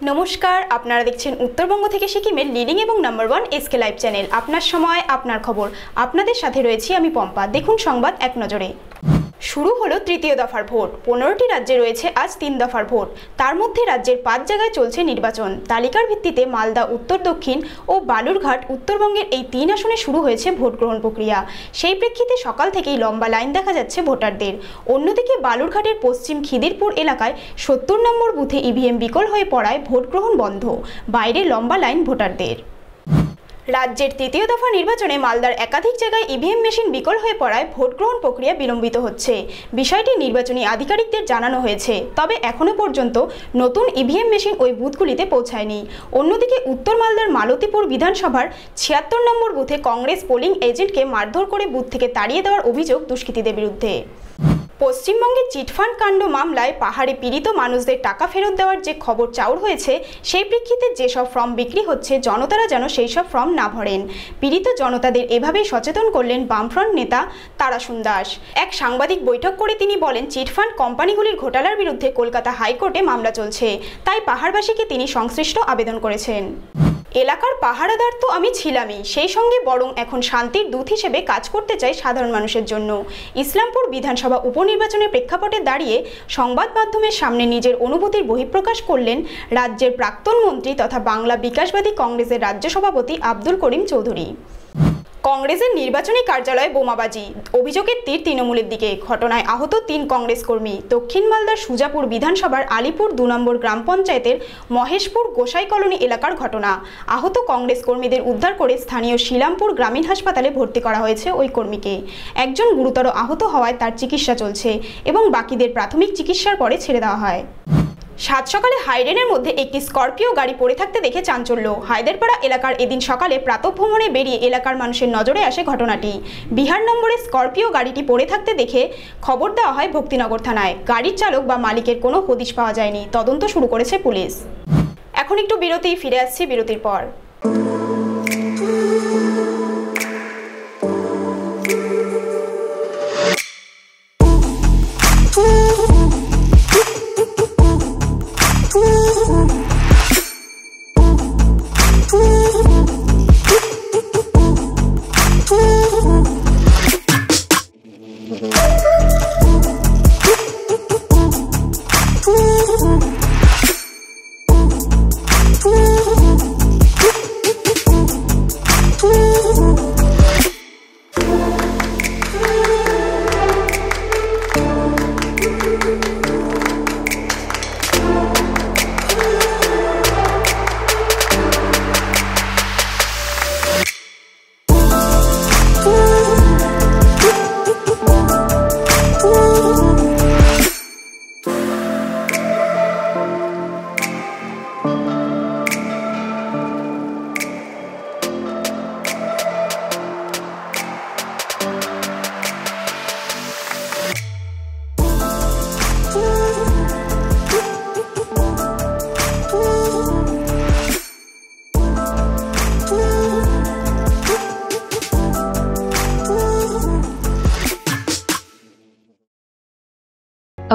নমস্কার, আপনারা দেখছেন উত্তরবঙ্গ থেকে সিকিমের লিডিং এবং নাম্বার 1 এসকে লাইভ চ্যানেল। আপনার সময় আপনার খবর, আপনাদের সাথে রয়েছি আমি পম্পা। দেখুন সংবাদ এক নজরে। শুরু হলো তৃতীয় দফার ভোট। 15টি রাজ্যে রয়েছে আজ 3 দফার ভোট। তার মধ্যে রাজ্যের 5 জায়গায় চলছে নির্বাচন। তালিকার ভিত্তিতে মালদা উত্তর দক্ষিণ ও বালুরঘাট উত্তরবঙ্গের এই 3 আসনে শুরু হয়েছে ভোট গ্রহণ প্রক্রিয়া। সেই প্রেক্ষিতে সকাল থেকেই লম্বা লাইন দেখা যাচ্ছে ভোটারদের। অন্যদিকে বালুরঘাটের পশ্চিম খিদিরপুর এলাকায় 70 নম্বর বুথে ইভিএম বিকল হয়ে পড়ায় ভোট গ্রহণ বন্ধ। বাইরে লম্বা লাইন ভোটারদের। রাজ্যের তৃতীয় দফা নির্বাচনে মালদার একাধিক জায়গায় ইভিএম মেশিন বিকল হয়ে পড়ায় ভোট গ্রহণ প্রক্রিয়া বিলম্বিত হচ্ছে। বিষয়টি নির্বাচনী আধিকারিকদের জানানো হয়েছে, তবে এখনও পর্যন্ত নতুন ইভিএম মেশিন ওই বুথগুলিতে পৌঁছায়নি। অন্যদিকে উত্তর মালদার মালতীপুর বিধানসভার 76 নম্বর বুথে কংগ্রেস পোলিং এজেন্টকে মারধর করে বুথ থেকে তাড়িয়ে দেওয়ার অভিযোগ দুষ্কৃতীদের বিরুদ্ধে। পশ্চিমবঙ্গে চিটফান্ড কাণ্ড মামলায় পাহাড়ে পীড়িত মানুষদের টাকা ফেরত দেওয়ার যে খবর চাউর হয়েছে, সেই প্রেক্ষিতে যেসব ফর্ম বিক্রি হচ্ছে জনতারা যেন সেই সব ফর্ম না ভরেন। পীড়িত জনতাদের এভাবেই সচেতন করলেন বামফ্রন্ট নেতা তারাসুন দাস। এক সাংবাদিক বৈঠক করে তিনি বলেন, চিটফান্ড কোম্পানিগুলির ঘোটালার বিরুদ্ধে কলকাতা হাইকোর্টে মামলা চলছে, তাই পাহাড়বাসীকে তিনি সংশ্লিষ্ট আবেদন করেছেন। এলাকার পাহারাদার তো আমি ছিলামই, সেই সঙ্গে বরং এখন শান্তির দূত হিসেবে কাজ করতে চাই সাধারণ মানুষের জন্য। ইসলামপুর বিধানসভা উপনির্বাচনের প্রেক্ষাপটে দাঁড়িয়ে সংবাদ মাধ্যমের সামনে নিজের অনুভূতির বহিঃপ্রকাশ করলেন রাজ্যের প্রাক্তন মন্ত্রী তথা বাংলা বিকাশবাদী কংগ্রেসের রাজ্য সভাপতি আব্দুল করিম চৌধুরী। কংগ্রেসের নির্বাচনী কার্যালয়ে বোমাবাজি, অভিযোগের তীর তৃণমূলের দিকে। ঘটনায় আহত 3 কংগ্রেস কর্মী। দক্ষিণ মালদার সুজাপুর বিধানসভার আলিপুর 2 নম্বর গ্রাম পঞ্চায়েতের মহেশপুর গোসাই কলোনি এলাকার ঘটনা। আহত কংগ্রেস কর্মীদের উদ্ধার করে স্থানীয় শিলামপুর গ্রামীণ হাসপাতালে ভর্তি করা হয়েছে ওই কর্মীকে। একজন গুরুতর আহত হওয়ায় তার চিকিৎসা চলছে এবং বাকিদের প্রাথমিক চিকিৎসার পরে ছেড়ে দেওয়া হয়। সাত সকালে হাইডেনের মধ্যে একটি স্করপিও গাড়ি পড়ে থাকতে দেখে চাঞ্চল্য। হায়দেরপাড়া এলাকার এদিন সকালে প্রাতঃভ্রমণে বেরিয়ে এলাকার মানুষের নজরে আসে ঘটনাটি। বিহার নম্বরের স্করপিও গাড়িটি পড়ে থাকতে দেখে খবর দেওয়া হয় ভক্তিনগর থানায়। গাড়ির চালক বা মালিকের কোনো হদিশ পাওয়া যায়নি। তদন্ত শুরু করেছে পুলিশ। এখন একটু বিরতি, ফিরে আসছি বিরতির পর।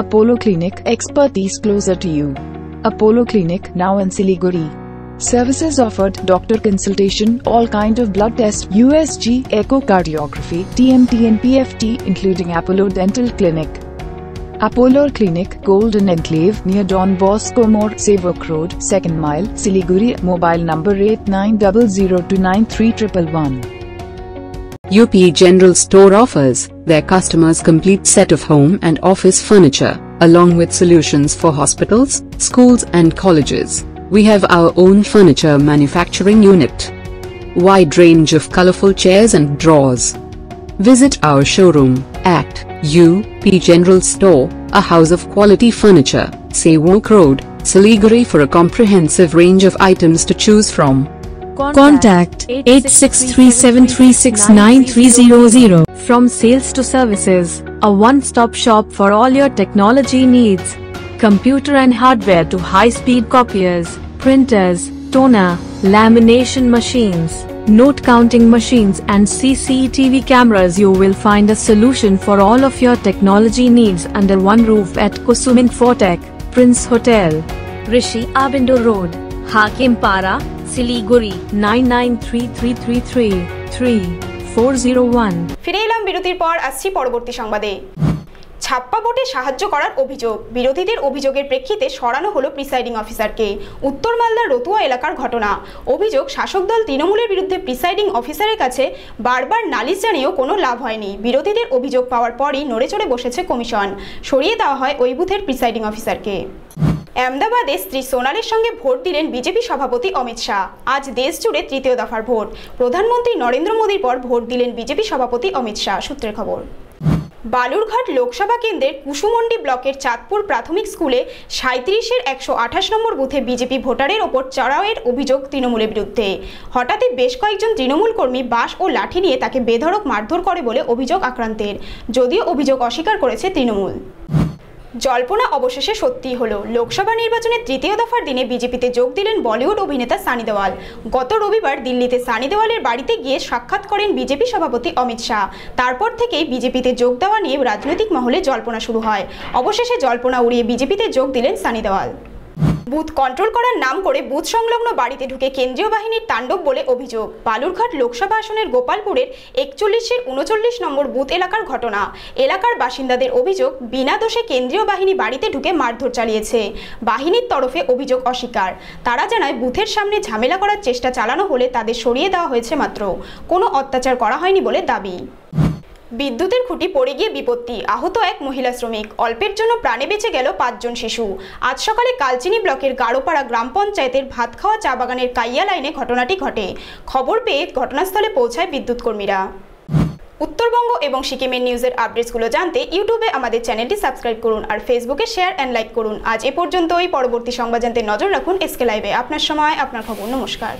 Apollo Clinic, expertise closer to you. Apollo Clinic, now in Siliguri. Services offered: doctor consultation, all kind of blood tests, USG, echocardiography, TMT and PFT, including Apollo Dental Clinic. Apollo Clinic, Golden Enclave, near Don Bosco More, Sevok Road, 2nd mile, Siliguri. Mobile number 8900293111. UP General Store offers their customers complete set of home and office furniture, along with solutions for hospitals, schools and colleges. We have our own furniture manufacturing unit. Wide range of colorful chairs and drawers. Visit our showroom at UP General Store, a house of quality furniture, Sevok Road, Siliguri for a comprehensive range of items to choose from. Contact 8637369300. From sales to services, a one-stop shop for all your technology needs. Computer and hardware to high-speed copiers, printers, toner, lamination machines, note counting machines and CCTV cameras. You will find a solution for all of your technology needs under one roof at Kusum Infotech, Prince Hotel. Rishi Abindo Road, Hakimpara, Siliguri 9933333401. ফিরে এলাম বিরতির পর, আসছি পরবর্তী সংবাদে। ছাপ্পা ভোটে সাহায্য করার অভিযোগ, বিরোধীদের অভিযোগের প্রেক্ষিতে সরানো হলো প্রিসাইডিং অফিসারকে। উত্তর মালদার রতুয়া এলাকার ঘটনা। অভিযোগ, শাসক দল তৃণমূলের বিরুদ্ধে প্রিসাইডিং অফিসারের কাছে বারবার নালিশ জানিয়েও কোনো লাভ হয়নি। বিরোধীদের অভিযোগ পাওয়ার পরই নড়েচড়ে বসেছে কমিশন, সরিয়ে দেওয়া হয় ওই বুথের প্রিসাইডিং অফিসারকে। আহমেদাবাদে স্ত্রী সোনালের সঙ্গে ভোট দিলেন বিজেপি সভাপতি অমিত শাহ। আজ দেশ জুড়ে তৃতীয় দফার ভোট। প্রধানমন্ত্রী নরেন্দ্র মোদীর পর ভোট দিলেন বিজেপি সভাপতি অমিত শাহ। সূত্রের খবর। বালুরঘাট লোকসভা কেন্দ্রের কুসুমন্ডি ব্লকের চাঁদপুর প্রাথমিক স্কুলে 37-এর 128 নম্বর বুথে বিজেপি ভোটারের ওপর চড়াওয়ের অভিযোগ তৃণমূলের বিরুদ্ধে। হঠাৎই বেশ কয়েকজন তৃণমূল কর্মী বাঁশ ও লাঠি নিয়ে তাকে বেধড়ক মারধর করে বলে অভিযোগ আক্রান্তের, যদিও অভিযোগ অস্বীকার করেছে তৃণমূল। জল্পনা অবশেষে সত্যিই হলো। লোকসভা নির্বাচনের তৃতীয় দফার দিনে বিজেপিতে যোগ দিলেন বলিউড অভিনেতা সানি দেওয়াল। গত রবিবার দিল্লিতে সানি দেওয়ালের বাড়িতে গিয়ে সাক্ষাৎ করেন বিজেপি সভাপতি অমিত শাহ। তারপর থেকেই বিজেপিতে যোগ দেওয়া নিয়ে রাজনৈতিক মহলে জল্পনা শুরু হয়। অবশেষে জল্পনা উড়িয়ে বিজেপিতে যোগ দিলেন সানি দেওয়াল। বুথ কন্ট্রোল করার নাম করে বুথ সংলগ্ন বাড়িতে ঢুকে কেন্দ্রীয় বাহিনীর তাণ্ডব বলে অভিযোগ। বালুরঘাট লোকসভা আসনের গোপালপুরের 41-এর 39 নম্বর বুথ এলাকার ঘটনা। এলাকার বাসিন্দাদের অভিযোগ, বিনা দোষে কেন্দ্রীয় বাহিনী বাড়িতে ঢুকে মারধর চালিয়েছে। বাহিনীর তরফে অভিযোগ অস্বীকার। তারা জানায়, বুথের সামনে ঝামেলা করার চেষ্টা চালানো হলে তাদের সরিয়ে দেওয়া হয়েছে মাত্র, কোনো অত্যাচার করা হয়নি বলে দাবি। বিদ্যুতের খুঁটি পড়ে গিয়ে বিপত্তি, আহত এক মহিলা শ্রমিক। অল্পের জন্য প্রাণে বেঁচে গেল 5 জন শিশু। আজ সকালে কালচিনি ব্লকের গাড়োপাড়া গ্রাম পঞ্চায়েতের ভাত খাওয়া চা বাগানের কাইয়া লাইনে ঘটনাটি ঘটে। খবর পেয়ে ঘটনাস্থলে পৌঁছায় বিদ্যুৎ কর্মীরা। উত্তরবঙ্গ এবং সিকিমের নিউজের আপডেটসগুলো জানতে ইউটিউবে আমাদের চ্যানেলটি সাবস্ক্রাইব করুন আর ফেসবুকে শেয়ার অ্যান্ড লাইক করুন। আজ এ পর্যন্তই। পরবর্তী সংবাদ জানতে নজর রাখুন এসকে লাইভে। আপনার সময়, আপনার খবর। নমস্কার।